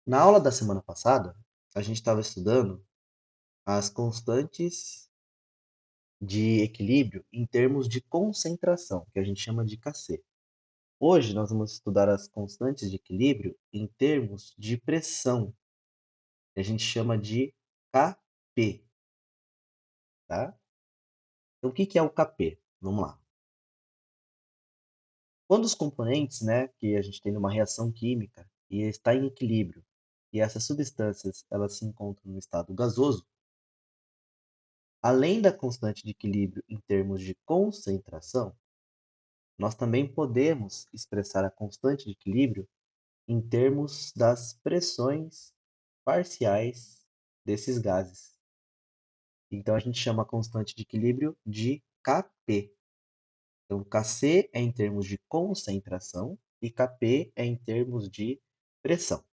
Na aula da semana passada, a gente estava estudando as constantes de equilíbrio em termos de concentração, que a gente chama de Kc. Hoje nós vamos estudar as constantes de equilíbrio em termos de pressão, que a gente chama de Kp, tá? Então, o que é o Kp? Vamos lá. Quando os componentes, né, que a gente tem numa reação química e está em equilíbrio, e essas substâncias elas se encontram no estado gasoso, além da constante de equilíbrio em termos de concentração, nós também podemos expressar a constante de equilíbrio em termos das pressões parciais desses gases. Então a gente chama a constante de equilíbrio de Kp. Então Kc é em termos de concentração e Kp é em termos de pressão.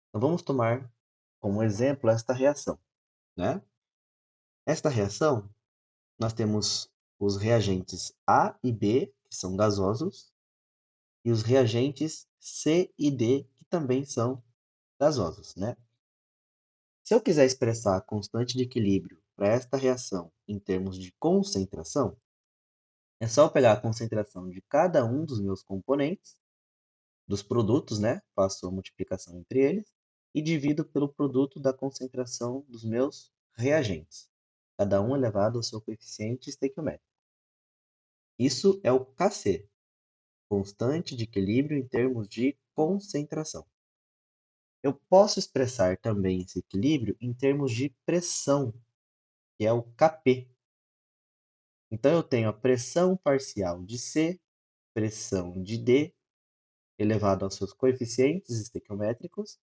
Então vamos tomar como exemplo esta reação, né? Esta reação, nós temos os reagentes A e B, que são gasosos, e os reagentes C e D, que também são gasosos, né? Se eu quiser expressar a constante de equilíbrio para esta reação em termos de concentração, é só eu pegar a concentração de cada um dos meus componentes, dos produtos, né? Faço a multiplicação entre eles e divido pelo produto da concentração dos meus reagentes, cada um elevado ao seu coeficiente estequiométrico. Isso é o Kc, constante de equilíbrio em termos de concentração. Eu posso expressar também esse equilíbrio em termos de pressão, que é o Kp. Então, eu tenho a pressão parcial de C, pressão de D, elevado aos seus coeficientes estequiométricos,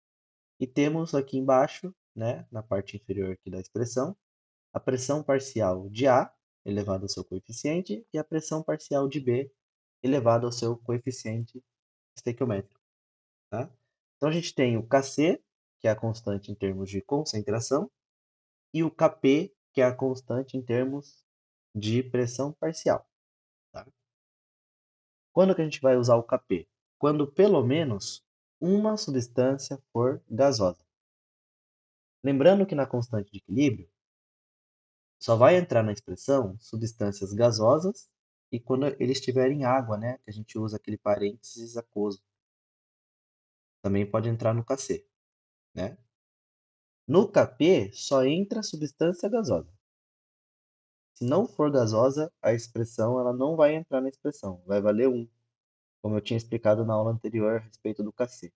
e temos aqui embaixo, né, na parte inferior aqui da expressão, a pressão parcial de A, elevado ao seu coeficiente, e a pressão parcial de B, elevado ao seu coeficiente estequiométrico. Tá? Então, a gente tem o Kc, que é a constante em termos de concentração, e o Kp, que é a constante em termos de pressão parcial. Tá? Quando que a gente vai usar o Kp? Quando pelo menos uma substância for gasosa. Lembrando que na constante de equilíbrio, só vai entrar na expressão substâncias gasosas e quando eles estiverem em água, né, que a gente usa aquele parênteses aquoso. Também pode entrar no Kc, né? No Kp só entra substância gasosa. Se não for gasosa, a expressão ela não vai entrar na expressão, vai valer 1, como eu tinha explicado na aula anterior a respeito do Kc,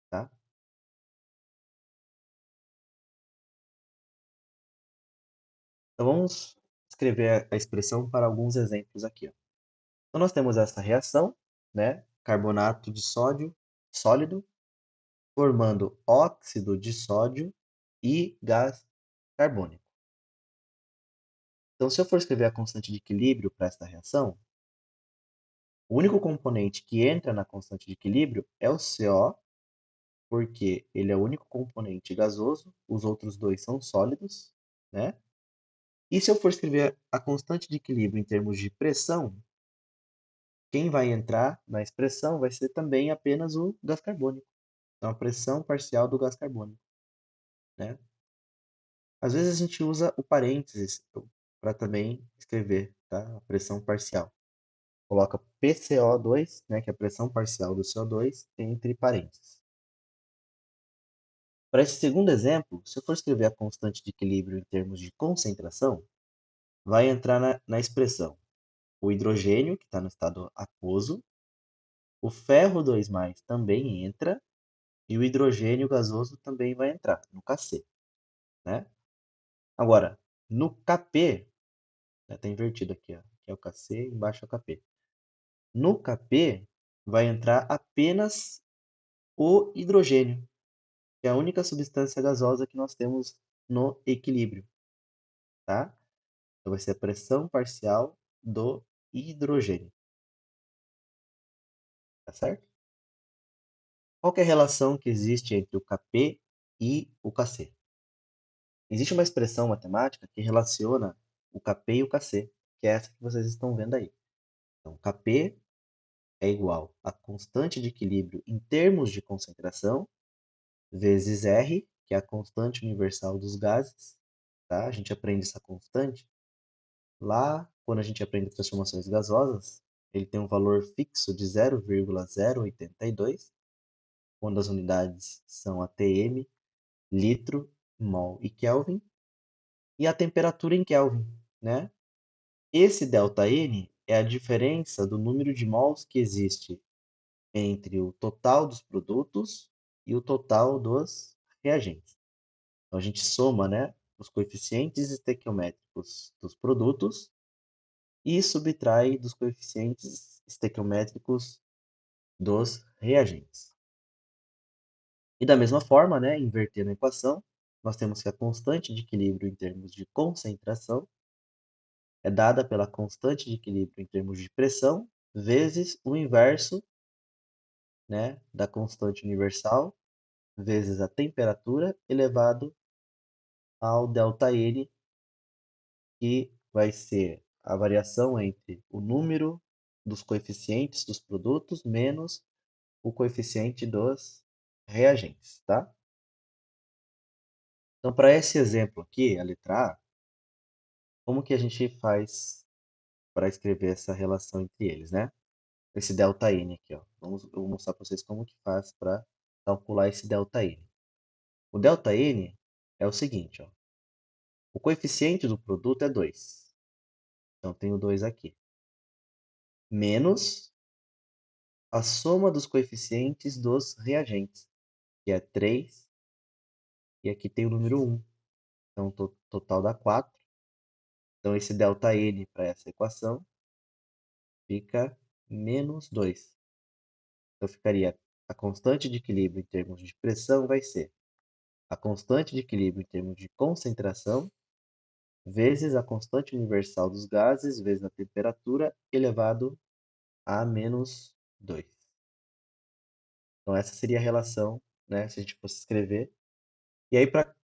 tá? Então vamos escrever a expressão para alguns exemplos aqui, ó. Então nós temos essa reação, né? Carbonato de sódio sólido formando óxido de sódio e gás carbônico. Então, se eu for escrever a constante de equilíbrio para esta reação, o único componente que entra na constante de equilíbrio é o CO, porque ele é o único componente gasoso, os outros dois são sólidos, né? E se eu for escrever a constante de equilíbrio em termos de pressão, quem vai entrar na expressão vai ser também apenas o gás carbônico. Então, a pressão parcial do gás carbônico, né? Às vezes a gente usa o parênteses para também escrever, tá? A pressão parcial. Coloca PCO2, né, que é a pressão parcial do CO2, entre parênteses. Para esse segundo exemplo, se eu for escrever a constante de equilíbrio em termos de concentração, vai entrar na expressão o hidrogênio, que está no estado aquoso, o ferro 2 também entra, e o hidrogênio gasoso também vai entrar, no Kc, né? Agora, no Kp, está invertido aqui, ó, que é o Kc, embaixo é o Kp. No Kp vai entrar apenas o hidrogênio, que é a única substância gasosa que nós temos no equilíbrio, tá? Então vai ser a pressão parcial do hidrogênio, tá certo? Qual que é a relação que existe entre o Kp e o Kc? Existe uma expressão matemática que relaciona o Kp e o Kc, que é essa que vocês estão vendo aí. Então, Kp é igual a constante de equilíbrio em termos de concentração vezes R, que é a constante universal dos gases, tá? A gente aprende essa constante lá quando a gente aprende transformações gasosas, ele tem um valor fixo de 0,082, quando as unidades são atm, litro, mol e Kelvin, e a temperatura em Kelvin, né? Esse ΔN é a diferença do número de mols que existe entre o total dos produtos e o total dos reagentes. Então a gente soma, né, os coeficientes estequiométricos dos produtos e subtrai dos coeficientes estequiométricos dos reagentes. E da mesma forma, né, invertendo a equação, nós temos que a constante de equilíbrio em termos de concentração é dada pela constante de equilíbrio em termos de pressão vezes o inverso, né, da constante universal vezes a temperatura elevado ao ΔN, que vai ser a variação entre o número dos coeficientes dos produtos menos o coeficiente dos reagentes, tá? Então, para esse exemplo aqui, a letra A, como que a gente faz para escrever essa relação entre eles, né? Esse ΔN aqui, ó. Eu vou mostrar para vocês como que faz para calcular esse ΔN. O ΔN é o seguinte, ó. O coeficiente do produto é 2. Então, tenho 2 aqui. Menos a soma dos coeficientes dos reagentes, que é 3. E aqui tem o número 1. Então, total dá 4. Então, esse ΔN para essa equação fica menos 2. Então, ficaria a constante de equilíbrio em termos de pressão vai ser a constante de equilíbrio em termos de concentração vezes a constante universal dos gases vezes a temperatura elevado a menos 2. Então, essa seria a relação, né, se a gente fosse escrever. E aí, para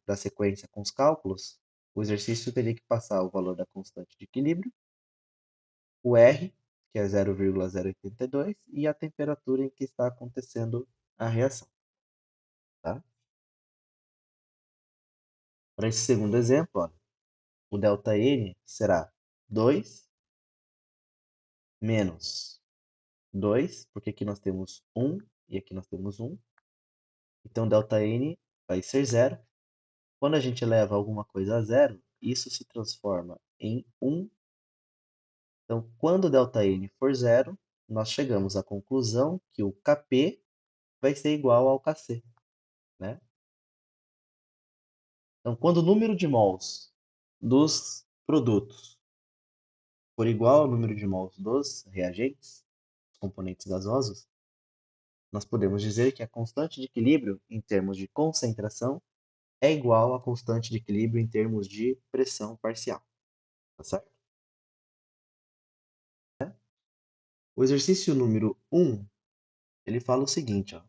dar sequência com os cálculos, o exercício teria que passar o valor da constante de equilíbrio, o R, que é 0,082, e a temperatura em que está acontecendo a reação. Tá? Para esse segundo exemplo, ó, o ΔN será 2 menos 2, porque aqui nós temos 1 e aqui nós temos 1. Então, ΔN vai ser 0. Quando a gente leva alguma coisa a zero, isso se transforma em 1. Então, quando ΔN for zero, nós chegamos à conclusão que o Kp vai ser igual ao Kc, né? Então, quando o número de mols dos produtos for igual ao número de mols dos reagentes, os componentes gasosos, nós podemos dizer que a constante de equilíbrio em termos de concentração é igual à constante de equilíbrio em termos de pressão parcial. Tá certo? O exercício número 1, ele fala o seguinte, ó.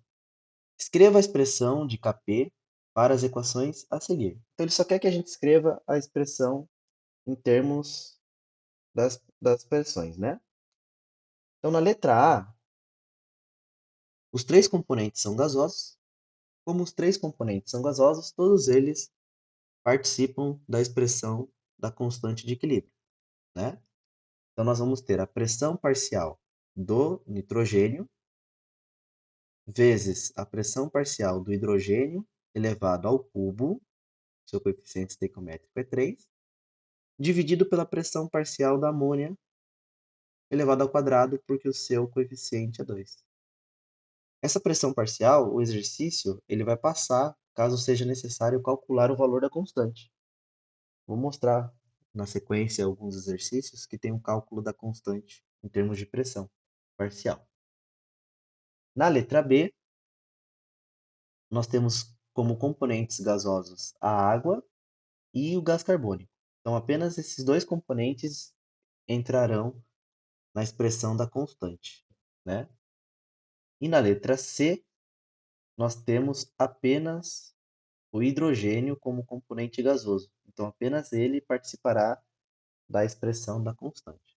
Escreva a expressão de Kp para as equações a seguir. Então, ele só quer que a gente escreva a expressão em termos das pressões, né? Então, na letra A, os três componentes são gasosos. Como os três componentes são gasosos, todos eles participam da expressão da constante de equilíbrio, né? Então, nós vamos ter a pressão parcial do nitrogênio vezes a pressão parcial do hidrogênio elevado ao cubo, seu coeficiente estequiométrico é 3, dividido pela pressão parcial da amônia elevado ao quadrado, porque o seu coeficiente é 2. Essa pressão parcial, o exercício, ele vai passar caso seja necessário calcular o valor da constante. Vou mostrar na sequência alguns exercícios que tem um cálculo da constante em termos de pressão parcial. Na letra B, nós temos como componentes gasosos a água e o gás carbônico. Então, apenas esses dois componentes entrarão na expressão da constante, né? E na letra C, nós temos apenas o hidrogênio como componente gasoso. Então, apenas ele participará da expressão da constante.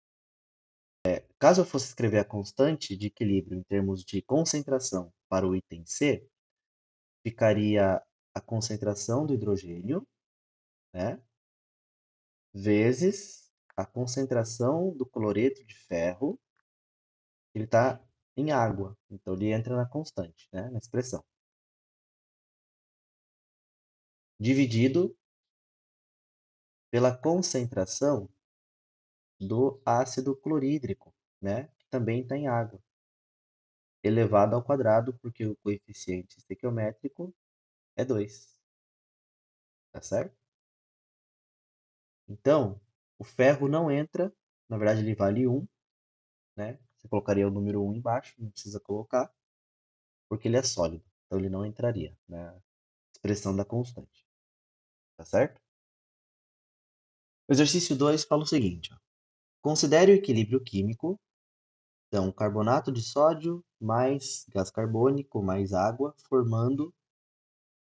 Caso eu fosse escrever a constante de equilíbrio em termos de concentração para o item C, ficaria a concentração do hidrogênio, né? Vezes a concentração do cloreto de ferro, ele está em água, então ele entra na constante, né? Na expressão. Dividido pela concentração do ácido clorídrico, né? Que também está em água, elevado ao quadrado, porque o coeficiente estequiométrico é 2, tá certo? Então, o ferro não entra, na verdade ele vale 1, né? Você colocaria o número 1 embaixo, não precisa colocar, porque ele é sólido, então ele não entraria na expressão da constante, tá certo? O exercício 2 fala o seguinte, ó. Considere o equilíbrio químico, então carbonato de sódio mais gás carbônico mais água, formando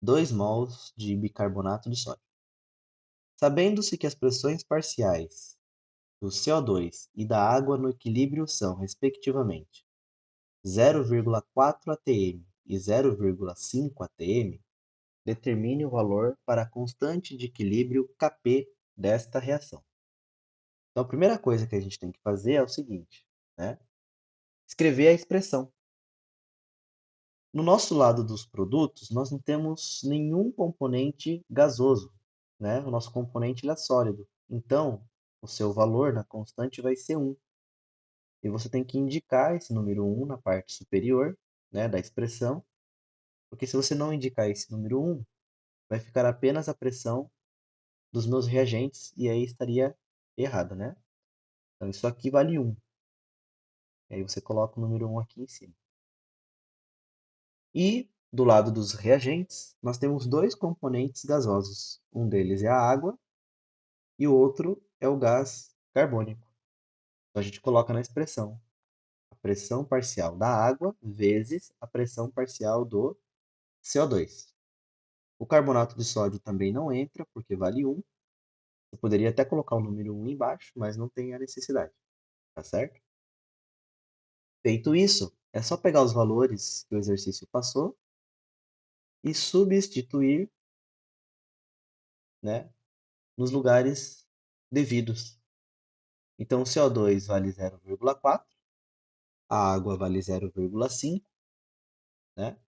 2 mols de bicarbonato de sódio. Sabendo-se que as pressões parciais do CO2 e da água no equilíbrio são, respectivamente, 0,4 atm e 0,5 atm, determine o valor para a constante de equilíbrio Kp desta reação. Então, a primeira coisa que a gente tem que fazer é o seguinte, né? Escrever a expressão. No nosso lado dos produtos, nós não temos nenhum componente gasoso, né? O nosso componente ele é sólido. Então, o seu valor na constante vai ser 1. E você tem que indicar esse número 1 na parte superior, né, da expressão, porque se você não indicar esse número 1, vai ficar apenas a pressão dos meus reagentes e aí estaria errado, né? Então, isso aqui vale 1. E aí você coloca o número 1 aqui em cima. E do lado dos reagentes, nós temos 2 componentes gasosos. Um deles é a água e o outro é o gás carbônico. Então a gente coloca na expressão a pressão parcial da água vezes a pressão parcial do CO2. O carbonato de sódio também não entra, porque vale 1. Eu poderia até colocar o número 1 embaixo, mas não tem a necessidade, tá certo? Feito isso, é só pegar os valores que o exercício passou e substituir, né, nos lugares devidos. Então, o CO2 vale 0,4, a água vale 0,5, né?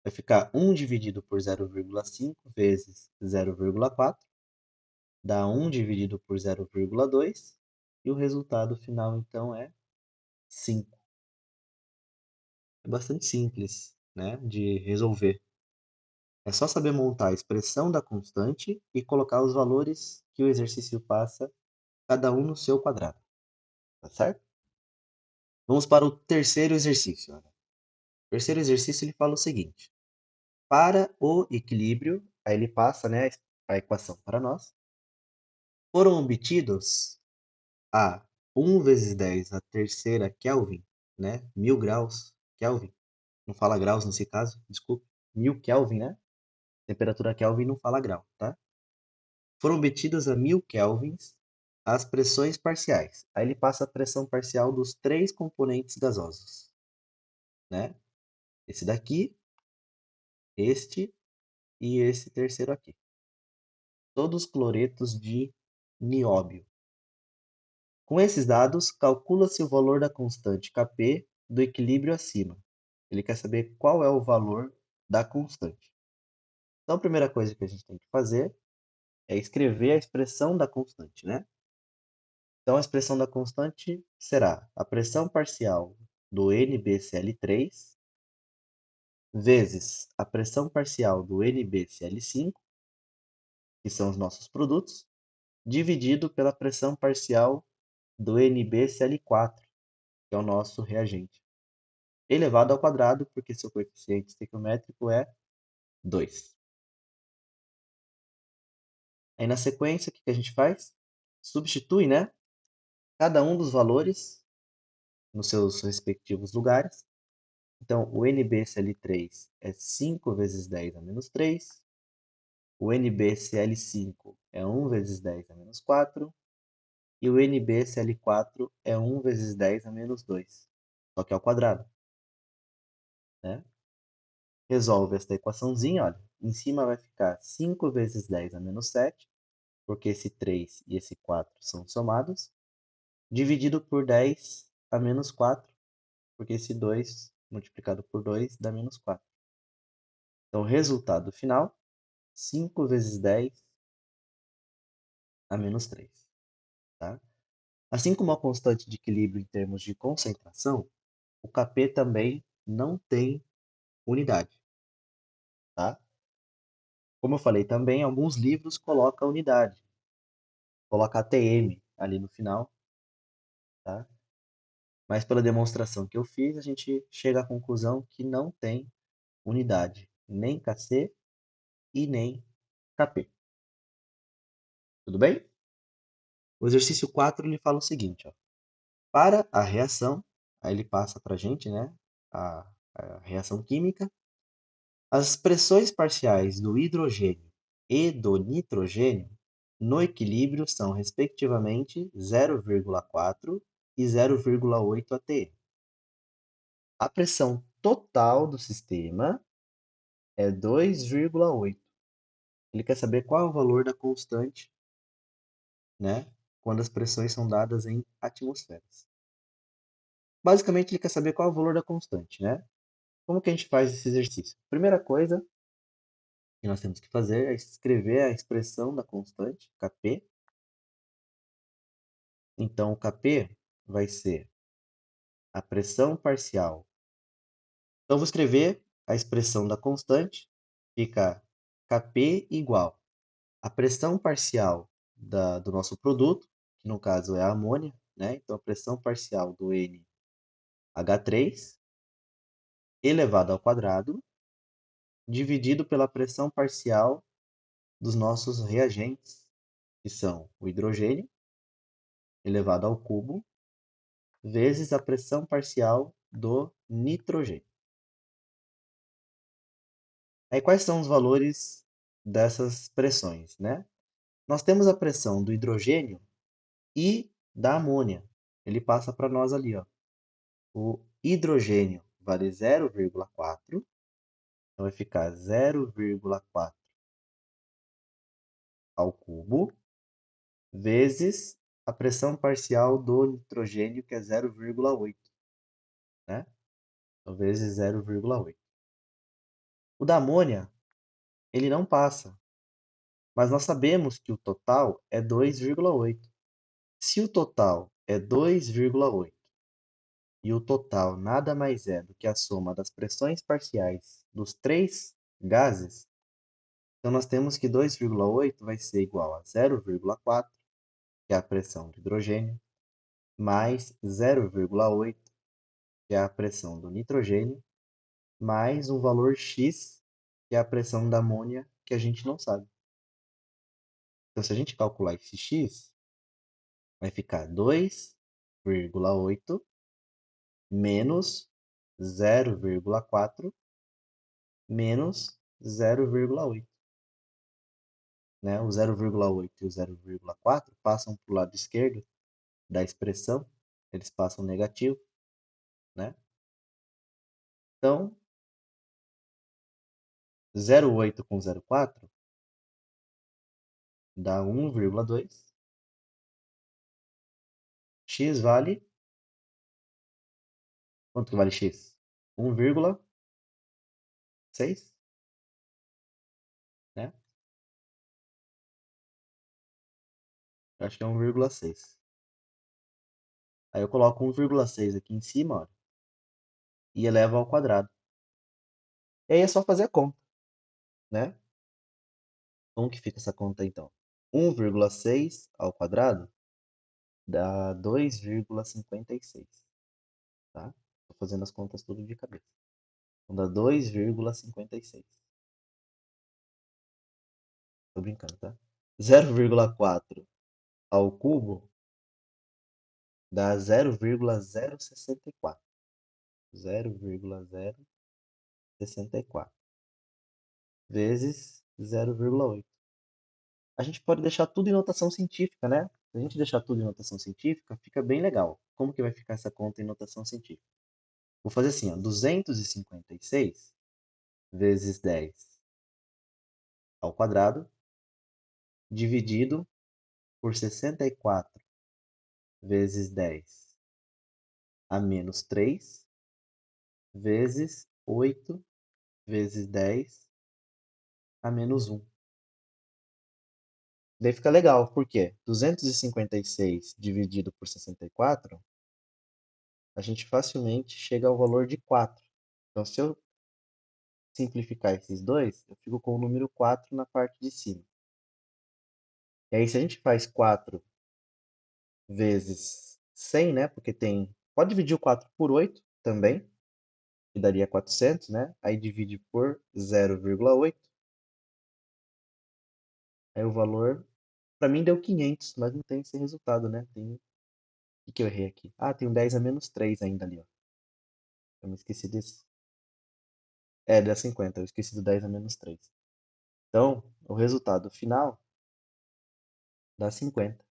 Vai ficar 1 dividido por 0,5 vezes 0,4, dá 1 dividido por 0,2, e o resultado final, então, é 5. É bastante simples, né, de resolver. É só saber montar a expressão da constante e colocar os valores que o exercício passa, cada um no seu quadrado, tá certo? Vamos para o terceiro exercício. O terceiro exercício ele fala o seguinte: para o equilíbrio, aí ele passa, né, a equação para nós, foram obtidos a 1 vezes 10 a terceira Kelvin, né, 1000 graus Kelvin, não fala graus nesse caso, desculpe, 1000 Kelvin, né? Temperatura Kelvin não fala grau, tá? Foram obtidas a 1000 kelvins as pressões parciais. Aí ele passa a pressão parcial dos 3 componentes gasosos, né? Esse daqui, este e esse terceiro aqui. Todos cloretos de nióbio. Com esses dados, calcula-se o valor da constante Kp do equilíbrio acima. Ele quer saber qual é o valor da constante. Então, a primeira coisa que a gente tem que fazer é escrever a expressão da constante, né? Então, a expressão da constante será a pressão parcial do NbCl3 vezes a pressão parcial do NbCl5, que são os nossos produtos, dividido pela pressão parcial do NbCl4, que é o nosso reagente, elevado ao quadrado, porque seu coeficiente estequiométrico é 2. Aí, na sequência, o que a gente faz? Substitui, né, cada um dos valores nos seus respectivos lugares. Então, o NbCl3 é 5 vezes 10 a menos 3. O NbCl5 é 1 vezes 10 a menos 4. E o NbCl4 é 1 vezes 10 a menos 2. Só que ao quadrado, né? resolve esta equaçãozinha, olha. Em cima vai ficar 5 vezes 10 a menos 7, porque esse 3 e esse 4 são somados, dividido por 10 a menos 4, porque esse 2 multiplicado por 2 dá menos 4. Então, o resultado final, 5 vezes 10 a menos 3. Tá? Assim como a constante de equilíbrio em termos de concentração, o Kp também não tem unidade. Tá? Como eu falei também, alguns livros colocam unidade. Coloca ATM ali no final. Tá? Mas pela demonstração que eu fiz, a gente chega à conclusão que não tem unidade, nem Kc e nem Kp. Tudo bem? O exercício 4 ele fala o seguinte, ó. Para a reação, aí ele passa para a gente, né, a reação química, as pressões parciais do hidrogênio e do nitrogênio no equilíbrio são, respectivamente, 0,4 e 0,8 atm. A pressão total do sistema é 2,8. Ele quer saber qual é o valor da constante, né, quando as pressões são dadas em atmosferas. Basicamente, ele quer saber qual é o valor da constante, né? Como que a gente faz esse exercício? Primeira coisa que nós temos que fazer é escrever a expressão da constante, Kp. Então, o Kp vai ser a pressão parcial. Então, eu vou escrever a expressão da constante, fica Kp igual a pressão parcial do nosso produto, que no caso é a amônia, né? Então, a pressão parcial do NH3 elevado ao quadrado, dividido pela pressão parcial dos nossos reagentes, que são o hidrogênio elevado ao cubo, vezes a pressão parcial do nitrogênio. Aí, quais são os valores dessas pressões, né? Nós temos a pressão do hidrogênio e da amônia. Ele passa para nós ali, ó. O hidrogênio vale 0,4, então vai ficar 0,4 ao cubo, vezes a pressão parcial do nitrogênio, que é 0,8, né? Então, vezes 0,8. O da amônia, ele não passa, mas nós sabemos que o total é 2,8. Se o total é 2,8 e o total nada mais é do que a soma das pressões parciais dos três gases, então nós temos que 2,8 vai ser igual a 0,4, que é a pressão do hidrogênio, mais 0,8, que é a pressão do nitrogênio, mais um valor x, que é a pressão da amônia, que a gente não sabe. Então, se a gente calcular esse x, vai ficar 2,8 menos 0,4 menos 0,8. Né? O 0,8 e o 0,4 passam para o lado esquerdo da expressão, eles passam negativo. Né? Então, 0,8 com 0,4 dá 1,2. X vale... Quanto que vale x? 1,6, né? Eu acho que é 1,6. Aí eu coloco 1,6 aqui em cima, ó, e elevo ao quadrado. E aí é só fazer a conta, né? Como que fica essa conta então? 1,6 ao quadrado dá 2,56, tá? Tô fazendo as contas tudo de cabeça. Então dá 2,56. Tô brincando, tá? 0,4 ao cubo dá 0,064. 0,064 vezes 0,8. A gente pode deixar tudo em notação científica, né? Se a gente deixar tudo em notação científica, fica bem legal. Como que vai ficar essa conta em notação científica? Vou fazer assim, ó, 256 vezes 10 ao quadrado, dividido por 64 vezes 10 a menos 3, vezes 8 vezes 10 a menos 1. Daí fica legal, por quê? 256 dividido por 64, a gente facilmente chega ao valor de 4. Então, se eu simplificar esses dois, eu fico com o número 4 na parte de cima. E aí, se a gente faz 4 vezes 100, né? Porque tem... Pode dividir o 4 por 8 também, que daria 400, né? Aí divide por 0,8. Aí o valor, para mim, deu 500, mas não tem esse resultado, né? Tem... O que eu errei aqui? Ah, tem um 10 a menos 3 ainda ali, ó. Eu me esqueci desse. É, dá 50. Eu esqueci do 10 a menos 3. Então, o resultado final dá 50,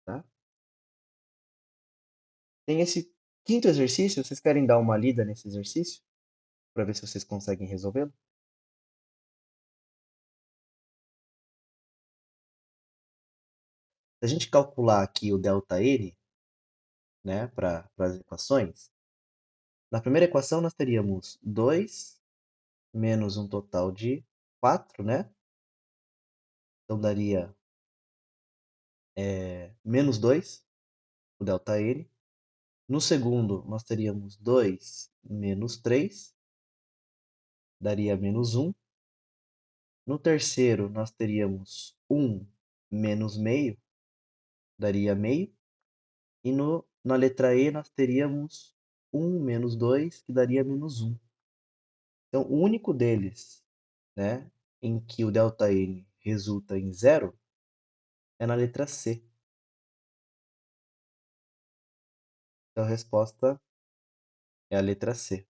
tá? Tem esse quinto exercício. Vocês querem dar uma lida nesse exercício? Para ver se vocês conseguem resolvê-lo? Se a gente calcular aqui o ΔN, né, para as equações, na primeira equação nós teríamos 2 menos um total de 4, né? Então daria menos 2, o ΔN. No segundo, nós teríamos 2 menos 3, daria menos 1. No terceiro, nós teríamos 1 menos meio, daria meio. E na letra E, nós teríamos 1 menos 2, que daria menos 1. Então, o único deles, né, em que o ΔN resulta em zero é na letra C. Então, a resposta é a letra C.